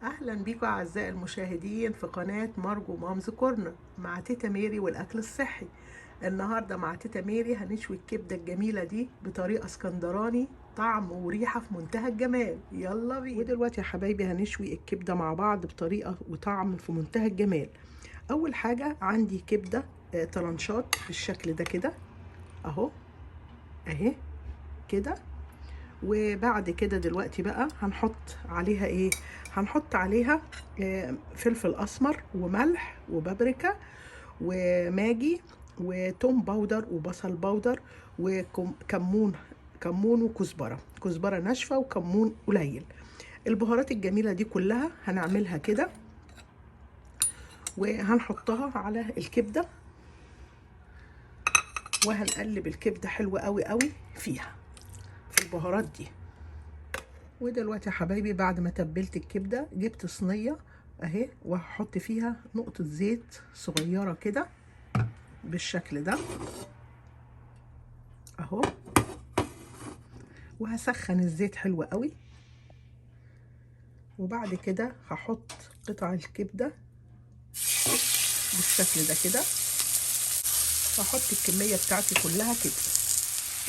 اهلا بيكم اعزائي المشاهدين في قناه مارجو مامز كورنر مع تيتا ميري والاكل الصحي. النهارده مع تيتا ميري هنشوي الكبده الجميله دي بطريقه اسكندراني، طعم وريحه في منتهى الجمال. يلا بينا. ودلوقتي يا حبايبي هنشوي الكبده مع بعض بطريقه وطعم في منتهى الجمال. اول حاجه عندي كبده طرنشات بالشكل ده كده اهو، اهي كده. وبعد كده دلوقتي بقى هنحط عليها ايه؟ هنحط عليها فلفل اسمر وملح وبابريكا وماجي وتوم باودر وبصل باودر وكمون، كمون وكزبره، كزبره ناشفه وكمون قليل. البهارات الجميله دي كلها هنعملها كده وهنحطها على الكبده، وهنقلب الكبده حلوه قوي قوي فيها في البهارات دي. ودلوقتي يا حبايبي بعد ما تبلت الكبده جبت صينيه اهي، وهحط فيها نقطه زيت صغيره كده بالشكل ده اهو، وهسخن الزيت حلو قوي. وبعد كده هحط قطع الكبده بالشكل ده كده، هحط الكميه بتاعتي كلها كده.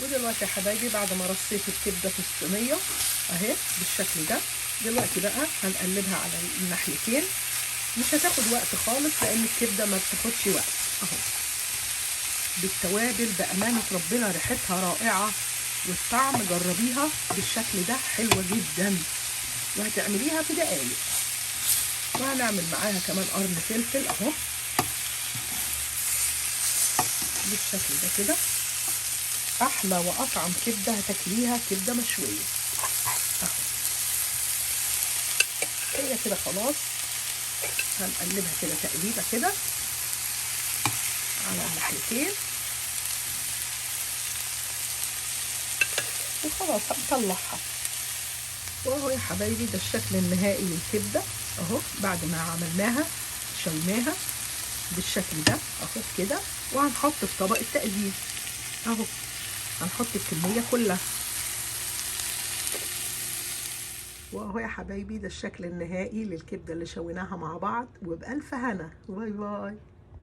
ودلوقتي يا حبايبي بعد ما رصيت الكبده في الصينيه اهي بالشكل ده، دلوقتي بقى هنقلبها على الناحيتين. مش هتاخد وقت خالص لان الكبده ما بتاخدش وقت اهو، بالتوابل بامانه ربنا ريحتها رائعه، والطعم جربيها بالشكل ده حلوه جدا، وهتعمليها في دقايق. وهنعمل معاها كمان قرن فلفل اهو بالشكل ده كده. احلى واطعم كبده هتاكليها كبده مشويه اهو. هي كده خلاص، هنقلبها كده تقليبه كده على الناحيتين وخلاص هنطلعها. واهو يا حبايبي ده الشكل النهائي للكبده اهو، بعد ما عملناها شويناها بالشكل ده اهو كده. وهنحط في طبق التقديم اهو، هنحط الكميه كلها. واهو يا حبايبي ده الشكل النهائي للكبده اللي شويناها مع بعض، وبألف هنا. باي باي.